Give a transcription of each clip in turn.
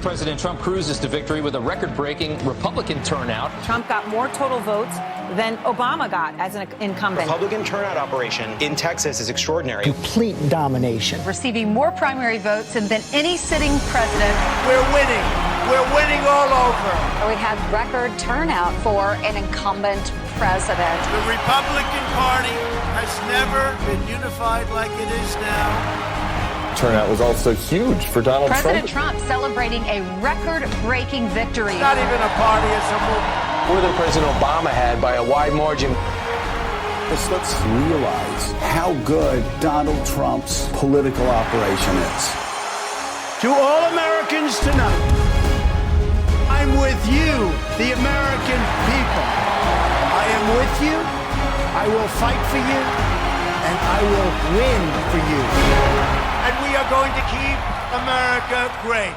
President Trump cruises to victory with a record-breaking Republican turnout. Trump got more total votes than Obama got as an incumbent. Republican turnout operation in Texas is extraordinary. Complete domination. Receiving more primary votes than any sitting president. We're winning. We're winning all over. We had record turnout for an incumbent president. The Republican Party has never been unified like it is now. Turnout was also huge for Donald Trump. President Trump celebrating a record-breaking victory. It's not even a party, it's a movement. More than President Obama had by a wide margin. Let's realize how good Donald Trump's political operation is. To all Americans tonight, I'm with you, the American people. I am with you, I will fight for you, and I will win for you. And we are going to keep America great.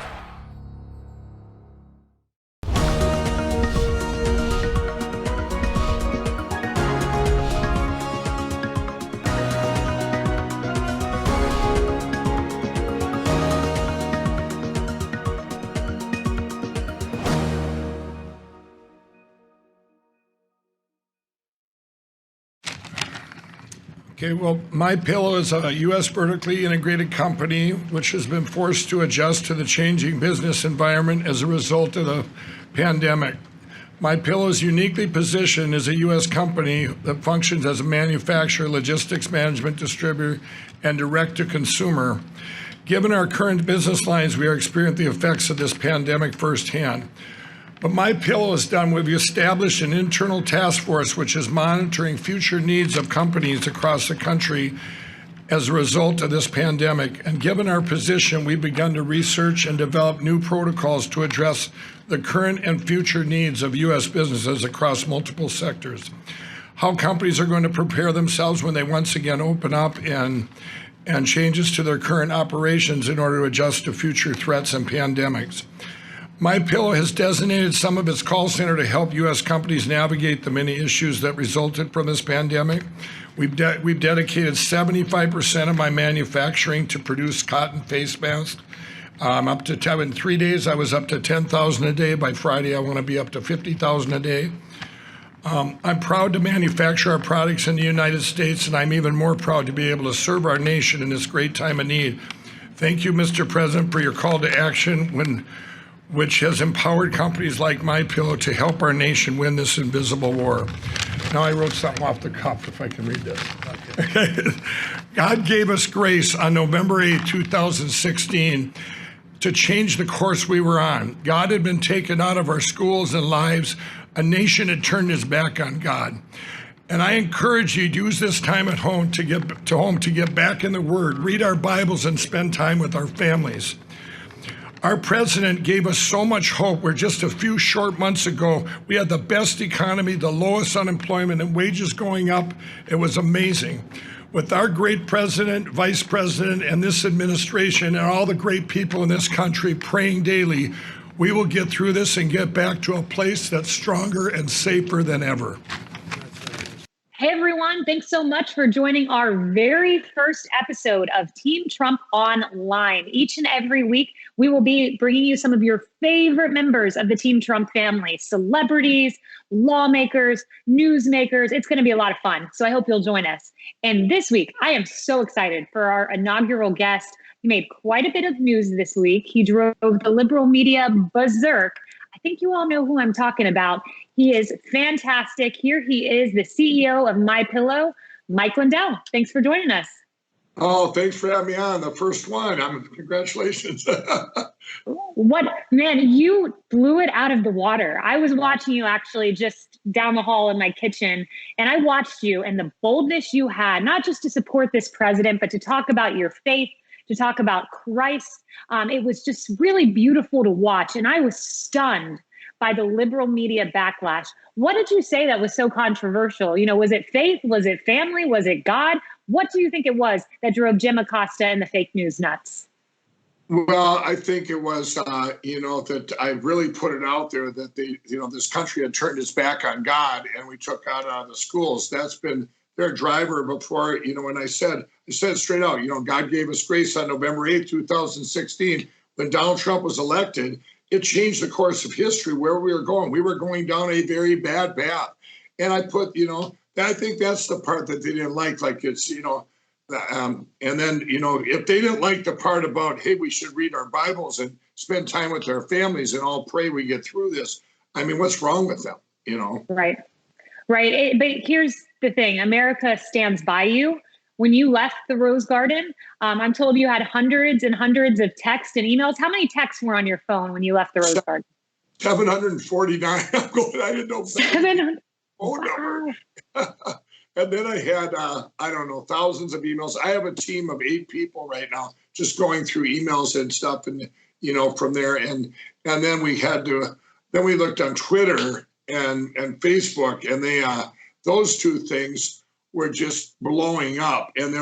Okay, well, MyPillow is a U.S. vertically integrated company which has been forced to adjust to the changing business environment as a result of the pandemic. MyPillow is uniquely positioned as a U.S. company that functions as a manufacturer, logistics management distributor, and direct-to-consumer. Given our current business lines, we are experiencing the effects of this pandemic firsthand. What MyPillow has done, we've established an internal task force which is monitoring future needs of companies across the country as a result of this pandemic. And given our position, we've begun to research and develop new protocols to address the current and future needs of U.S. businesses across multiple sectors. How companies are going to prepare themselves when they once again open up and changes to their current operations in order to adjust to future threats and pandemics. MyPillow has designated some of its call center to help U.S. companies navigate the many issues that resulted from this pandemic. We've dedicated 75% of my manufacturing to produce cotton face masks. In 3 days, I was up to 10,000 a day. By Friday, I want to be up to 50,000 a day. I'm proud to manufacture our products in the United States, and I'm even more proud to be able to serve our nation in this great time of need. Thank you, Mr. President, for your call to action which has empowered companies like MyPillow to help our nation win this invisible war. Now I wrote something off the cuff, if I can read this. Okay. God gave us grace on November 8, 2016 to change the course we were on. God had been taken out of our schools and lives. A nation had turned its back on God. And I encourage you to use this time at home to get back in the Word, read our Bibles, and spend time with our families. Our president gave us so much hope where just a few short months ago, we had the best economy, the lowest unemployment, and wages going up. It was amazing. With our great president, vice president, and this administration, and all the great people in this country praying daily, we will get through this and get back to a place that's stronger and safer than ever. Hey everyone, thanks so much for joining our very first episode of Team Trump Online. Each and every week, we will be bringing you some of your favorite members of the Team Trump family, celebrities, lawmakers, newsmakers. It's going to be a lot of fun, so I hope you'll join us. And this week, I am so excited for our inaugural guest. He made quite a bit of news this week. He drove the liberal media berserk. I think you all know who I'm talking about. He is fantastic. Here he is, the CEO of MyPillow, Mike Lindell. Thanks for joining us. Oh, thanks for having me on. The first one. Congratulations. Man, you blew it out of the water. I was watching you actually just down the hall in my kitchen, and I watched you and the boldness you had, not just to support this president, but to talk about your faith, to talk about Christ. It was just really beautiful to watch. And I was stunned by the liberal media backlash. What did you say that was so controversial? You know, was it faith? Was it family? Was it God? What do you think it was that drove Jim Acosta and the fake news nuts? Well, I think it was, that I really put it out there that this country had turned its back on God and we took out the schools. That's been their driver before, when I said straight out, God gave us grace on November 8th, 2016, when Donald Trump was elected. it changed the course of history where we were going. We were going down a very bad path. And I put, I think that's the part that they didn't like it's, and then, if they didn't like the part about, hey, we should read our Bibles and spend time with our families and all pray we get through this. I mean, what's wrong with them, Right. But here's the thing. America stands by you. When you left the Rose Garden, I'm told you had hundreds and hundreds of texts and emails. How many texts were on your phone when you left the Rose Garden? 749. I'm going, I didn't know. 700. Phone number. And then I had, thousands of emails. I have a team of 8 people right now just going through emails and stuff and, from there. And then we looked on Twitter and Facebook, and those two things were just blowing up. And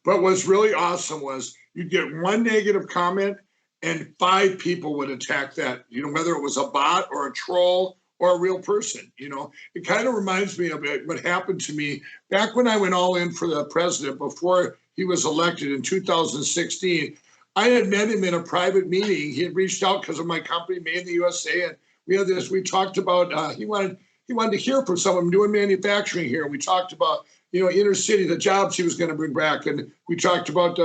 but what's really awesome was you'd get one negative comment and 5 people would attack that, whether it was a bot or a troll or a real person. It kind of reminds me of what happened to me back when I went all in for the president before he was elected in 2016. I had met him in a private meeting. He had reached out because of my company, Made in the USA, and we talked about, he wanted to hear from someone doing manufacturing here. We talked about, inner city, the jobs he was going to bring back. And we talked about,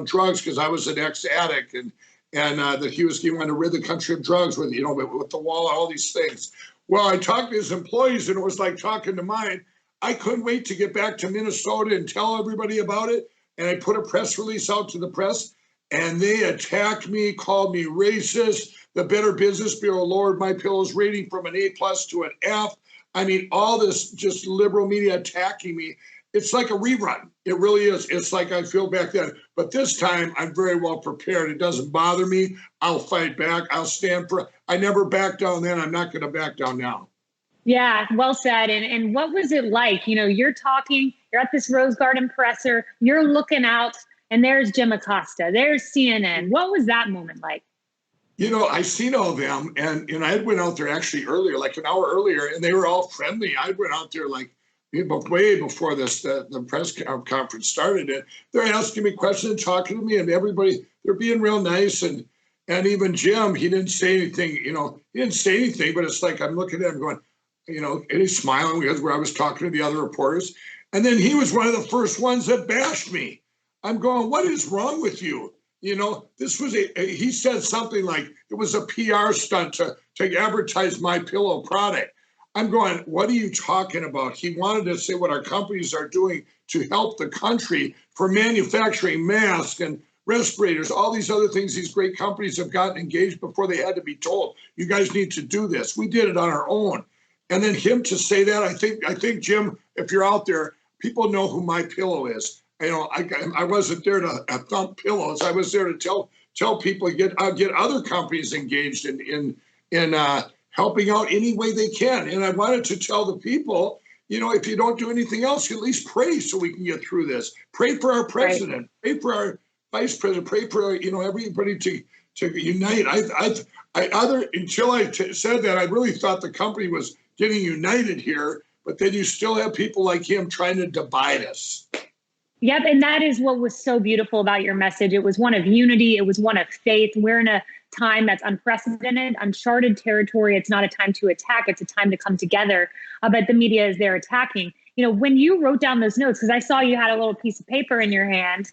drugs, because I was an ex-addict, and that he wanted to rid the country of drugs with the wall, all these things. Well, I talked to his employees, and it was like talking to mine. I couldn't wait to get back to Minnesota and tell everybody about it. And I put a press release out to the press, and they attacked me, called me racist. The Better Business Bureau lowered my Pillow's rating from an A+ to an F. I mean, all this just liberal media attacking me. It's like a rerun. It really is. It's like I feel back then. But this time, I'm very well prepared. It doesn't bother me. I'll fight back. I'll stand for. I never backed down then. I'm not going to back down now. Yeah, well said. And what was it like? You're talking, you're at this Rose Garden presser, you're looking out, and there's Jim Acosta, there's CNN. What was that moment like? I seen all of them, and I went out there actually earlier, like an hour earlier, and they were all friendly. I went out there like way before the press conference started, and they're asking me questions and talking to me, and everybody, they're being real nice, and even Jim, he didn't say anything. He didn't say anything, but it's like I'm looking at him going, and he's smiling because where I was talking to the other reporters, and then he was one of the first ones that bashed me. I'm going, what is wrong with you? This was he said something like it was a PR stunt to advertise My Pillow product. I'm going, what are you talking about? He wanted to say what our companies are doing to help the country for manufacturing masks and respirators, all these other things. These great companies have gotten engaged before they had to be told, you guys need to do this. We did it on our own. And then him to say that, I think, Jim, if you're out there, people know who My Pillow is. I wasn't there to thump pillows. I was there to tell people get other companies engaged in helping out any way they can. And I wanted to tell the people, if you don't do anything else, you at least pray so we can get through this. Pray for our president, pray for our vice president, pray for everybody to unite. Until I said that, I really thought the company was getting united here, but then you still have people like him trying to divide us. Yep. And that is what was so beautiful about your message. It was one of unity. It was one of faith. We're in a time that's unprecedented, uncharted territory. It's not a time to attack. It's a time to come together. But the media is there attacking. When you wrote down those notes, because I saw you had a little piece of paper in your hand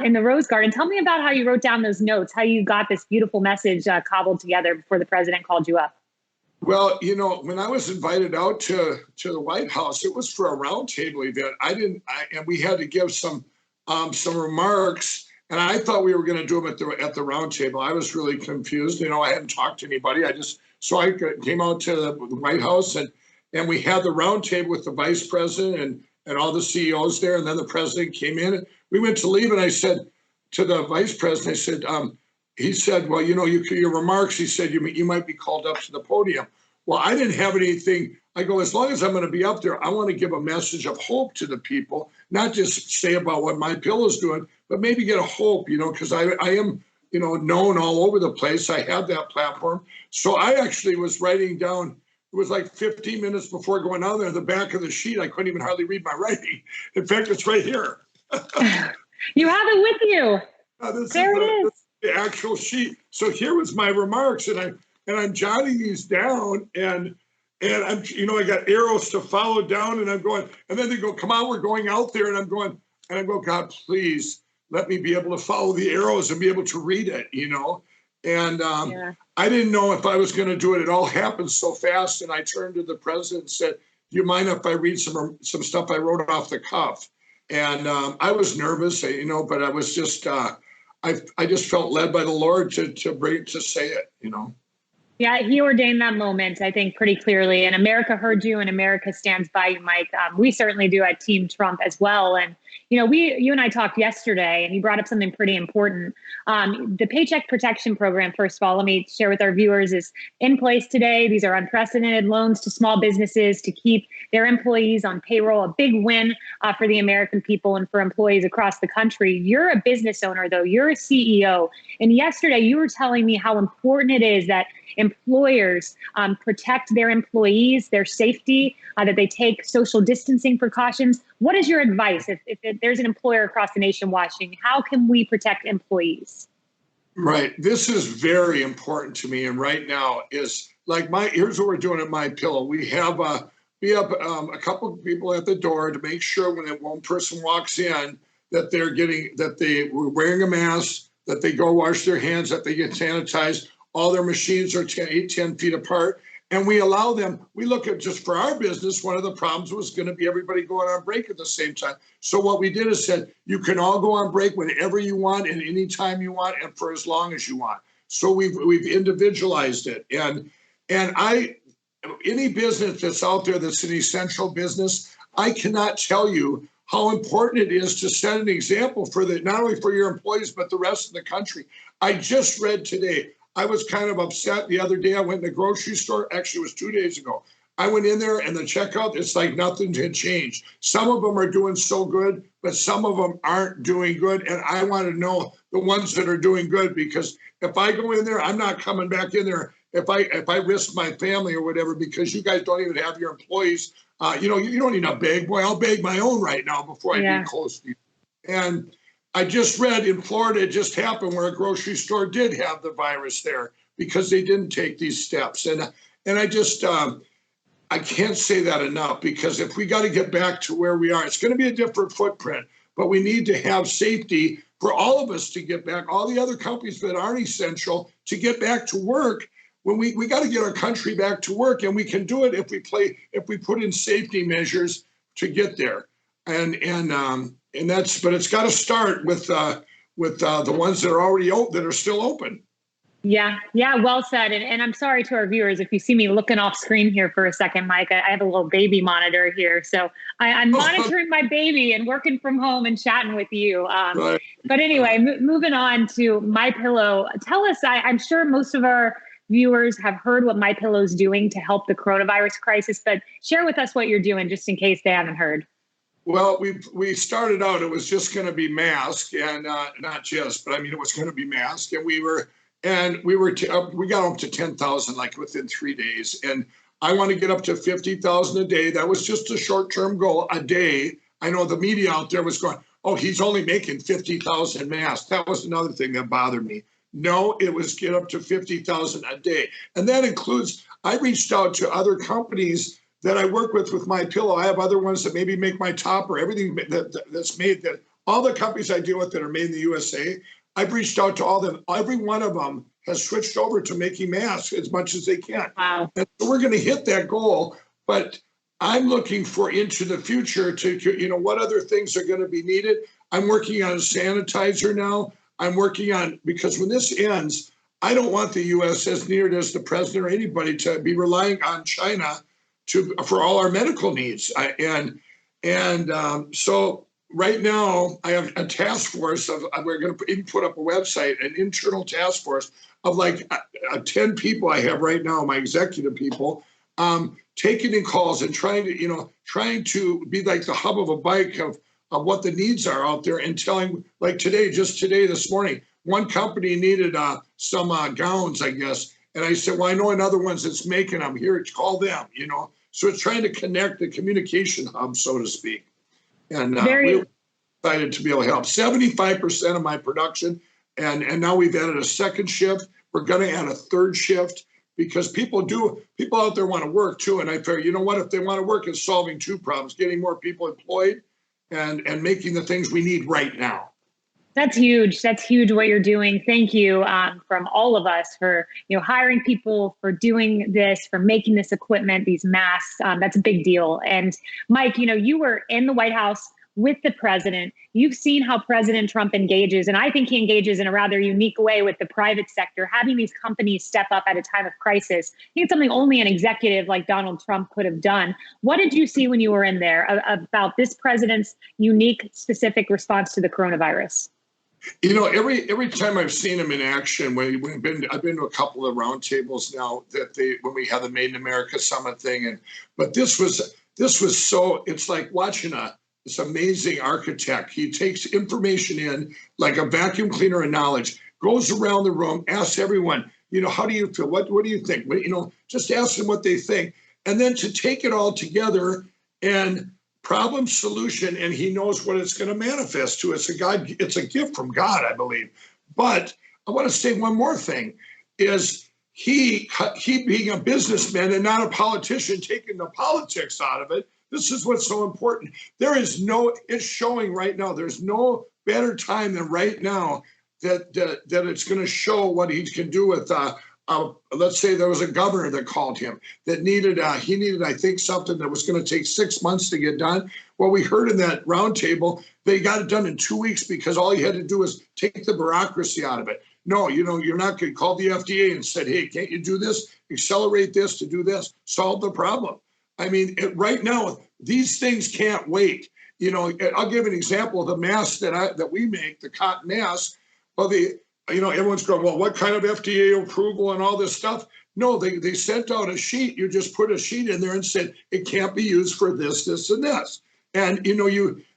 in the Rose Garden. Tell me about how you wrote down those notes, how you got this beautiful message cobbled together before the president called you up. Well, when I was invited out to the White House, it was for a roundtable event. And we had to give some remarks, and I thought we were going to do them at the roundtable. I was really confused. I hadn't talked to anybody. So I came out to the White House, and we had the roundtable with the vice president and all the CEOs there, and then the president came in. And we went to leave, and I said to the vice president, he said, well, your remarks, he said, you might be called up to the podium. Well, I didn't have anything. I go, as long as I'm going to be up there, I want to give a message of hope to the people, not just say about what My Pillow's doing, but maybe get a hope, because I am, known all over the place. I have that platform. So I actually was writing down, it was like 15 minutes before going out there, the back of the sheet, I couldn't even hardly read my writing. In fact, it's right here. You have it with you. There it is. The actual sheet. So here was my remarks, and and I'm jotting these down, and I'm, I got arrows to follow down, and I'm going, and then they go, come on, we're going out there, and I'm going, God, please let me be able to follow the arrows and be able to read it, And I didn't know if I was going to do it. It all happened so fast, and I turned to the president and said, do you mind if I read some stuff I wrote off the cuff? And I was nervous, but I was just, I just felt led by the Lord to say it, Yeah, he ordained that moment, I think, pretty clearly. And America heard you, and America stands by you, Mike. We certainly do at Team Trump as well. And, you and I talked yesterday, and you brought up something pretty important. The Paycheck Protection Program, first of all, let me share with our viewers, is in place today. These are unprecedented loans to small businesses to keep their employees on payroll, a big win for the American people and for employees across the country. You're a business owner, though. You're a CEO. And yesterday, you were telling me how important it is that employers protect their employees, their safety, that they take social distancing precautions. What is your advice if there's an employer across the nation watching? How can we protect employees? Right. This is very important to me. And right now is like here's what we're doing at MyPillow. We have a couple of people at the door to make sure when one person walks in that they were wearing a mask, that they go wash their hands, that they get sanitized. All their machines are 10 feet apart. And we allow them, we look at just for our business, one of the problems was going to be everybody going on break at the same time. So what we did is said, you can all go on break whenever you want and anytime you want and for as long as you want. So we've individualized it. And any business that's out there that's an essential business, I cannot tell you how important it is to set an example for not only for your employees, but the rest of the country. I just read today, I was kind of upset the other day. I went in the grocery store. Actually, it was 2 days ago. I went in there and the checkout, it's like nothing had changed. Some of them are doing so good, but some of them aren't doing good. And I want to know the ones that are doing good, because if I go in there, I'm not coming back in there if I risk my family or whatever, because you guys don't even have your employees. You don't need a bag. Boy, I'll bag my own right now before I get close to you. And I just read in Florida, it just happened where a grocery store did have the virus there because they didn't take these steps. And I just, I can't say that enough, because if we got to get back to where we are, it's going to be a different footprint, but we need to have safety for all of us to get back, all the other companies that aren't essential to get back to work. When we got to get our country back to work, and we can do it if we put in safety measures to get there. And that's, but it's got to start with the ones that are already that are still open. Yeah, well said. And I'm sorry to our viewers if you see me looking off screen here for a second, Mike. I have a little baby monitor here, so I'm monitoring my baby and working from home and chatting with you. Right. But anyway, moving on to MyPillow. Tell us, I'm sure most of our viewers have heard what MyPillow is doing to help the coronavirus crisis, but share with us what you're doing just in case they haven't heard. Well, we started out, it was just going to be mask, and not just, but I mean, it was going to be mask, and we got up to 10,000 like within 3 days, and I want to get up to 50,000 a day. That was just a short-term goal, a day. I know the media out there was going, oh, he's only making 50,000 masks. That was another thing that bothered me. No, it was get up to 50,000 a day, and that includes, I reached out to other companies that I work with MyPillow. I have other ones that maybe make my topper, everything that's made, that all the companies I deal with that are made in the USA, I've reached out to all of them. Every one of them has switched over to making masks as much as they can. Wow. And so we're going to hit that goal, but I'm looking for into the future to, what other things are going to be needed. I'm working on sanitizer now. I'm working on, because when this ends, I don't want the U.S., as near as the president or anybody, to be relying on China for all our medical needs. So right now I have a task force we're going to even put up a website, an internal task force of like 10 people I have right now, my executive people, taking in calls and trying to be like the hub of a bike of what the needs are out there, and telling, like this morning, one company needed some gowns, I guess. And I said, well, I know another one's that's making them here. Call them, So it's trying to connect the communication hub, so to speak. And we're excited to be able to help. 75% of my production, and now we've added a second shift. We're going to add a third shift. because people out there want to work too. And I figure, you know what, if they want to work, it's solving two problems: getting more people employed and making the things we need right now. That's huge. That's huge what you're doing. Thank you from all of us for hiring people, for doing this, for making this equipment, these masks. That's a big deal. And Mike, you were in the White House with the president. You've seen how President Trump engages, and I think he engages in a rather unique way with the private sector, having these companies step up at a time of crisis. I think it's something only an executive like Donald Trump could have done. What did you see when you were in there about this president's unique, specific response to the coronavirus? Every time I've seen him in action, I've been to a couple of roundtables now when we had the Made in America Summit thing, but this was so, it's like watching this amazing architect. He takes information in like a vacuum cleaner of knowledge, goes around the room, asks everyone, how do you feel? What do you think? Just ask them what they think, and then to take it all together and problem solution, and he knows what it's going to manifest to. It's a gift from God, I believe. But I want to say one more thing: is he being a businessman and not a politician, taking the politics out of it. This is what's so important. It's showing right now. There's no better time than right now that it's going to show what he can do with. Let's say there was a governor that called him that he needed, I think, something that was going to take 6 months to get done. Well, we heard in that roundtable, they got it done in 2 weeks because all you had to do was take the bureaucracy out of it. No, you're not going to call the FDA and said, hey, can't you do this? Accelerate this to do this, solve the problem. I mean, right now, these things can't wait. I'll give an example of the mask that we make, the cotton mask. Well, everyone's going, well, what kind of FDA approval and all this stuff? No, they sent out a sheet. You just put a sheet in there and said, it can't be used for this, this, and this. And,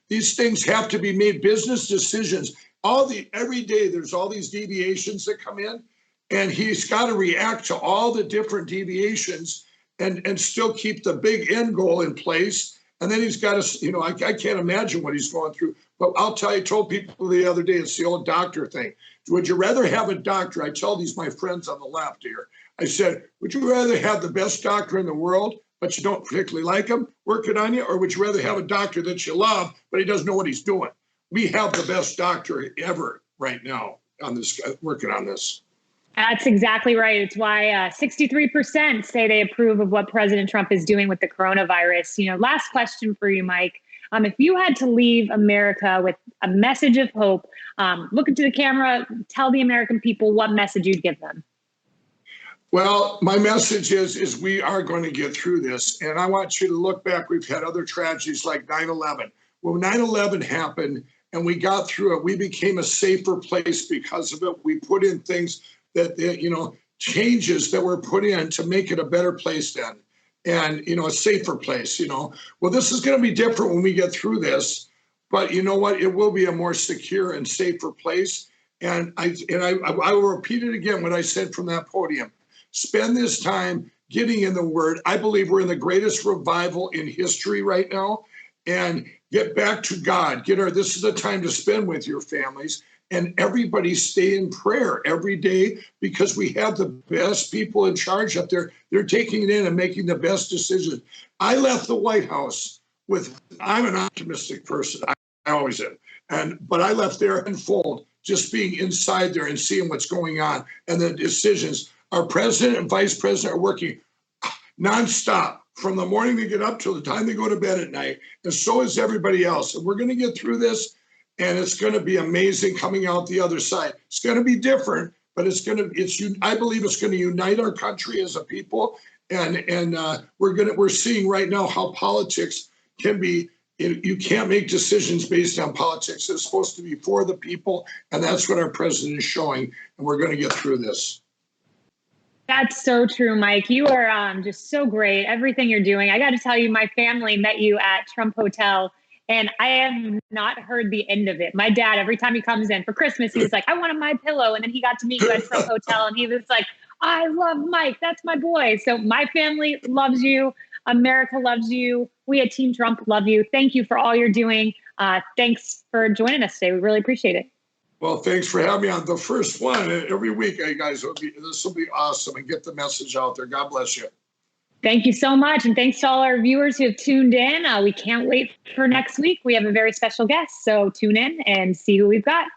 these things have to be made business decisions. Every day there's all these deviations that come in, and he's got to react to all the different deviations and still keep the big end goal in place. And then he's got to, I can't imagine what he's going through. But I'll tell you, I told people the other day, it's the old doctor thing. Would you rather have a doctor? I tell my friends on the left here, I said, would you rather have the best doctor in the world, but you don't particularly like him, working on you? Or would you rather have a doctor that you love, but he doesn't know what he's doing? We have the best doctor ever right now on this, working on this. That's exactly right. It's why 63% say they approve of what President Trump is doing with the coronavirus. Last question for you, Mike. If you had to leave America with a message of hope, look into the camera, tell the American people what message you'd give them. Well, my message is we are going to get through this. And I want you to look back. We've had other tragedies like 9/11. When 9/11 happened and we got through it, we became a safer place because of it. We put in things that, changes that were put in to make it a better place then. And, a safer place, Well, this is going to be different when we get through this. But you know what? It will be a more secure and safer place. And I will repeat it again, what I said from that podium. Spend this time getting in the Word. I believe we're in the greatest revival in history right now. And get back to God. This is the time to spend with your families. And everybody stay in prayer every day because we have the best people in charge up there. They're taking it in and making the best decisions. I left the White House I'm an optimistic person. I always am. But I left there unfold, just being inside there and seeing what's going on and the decisions. Our president and vice president are working nonstop from the morning they get up till the time they go to bed at night. And so is everybody else. And we're going to get through this. And it's going to be amazing coming out the other side. It's going to be different, but I believe it's going to unite our country as a people. And we're seeing right now how politics can be. You can't make decisions based on politics. It's supposed to be for the people, and that's what our president is showing. And we're going to get through this. That's so true, Mike. You are just so great. Everything you're doing. I got to tell you, my family met you at Trump Hotel. And I have not heard the end of it. My dad, every time he comes in for Christmas, he's like, I want a MyPillow. And then he got to meet you at Trump Hotel. And he was like, I love Mike. That's my boy. So my family loves you. America loves you. We at Team Trump love you. Thank you for all you're doing. Thanks for joining us today. We really appreciate it. Well, thanks for having me on the first one. Every week, guys, this will be awesome, and get the message out there. God bless you. Thank you so much. And thanks to all our viewers who have tuned in. We can't wait for next week. We have a very special guest. So tune in and see who we've got.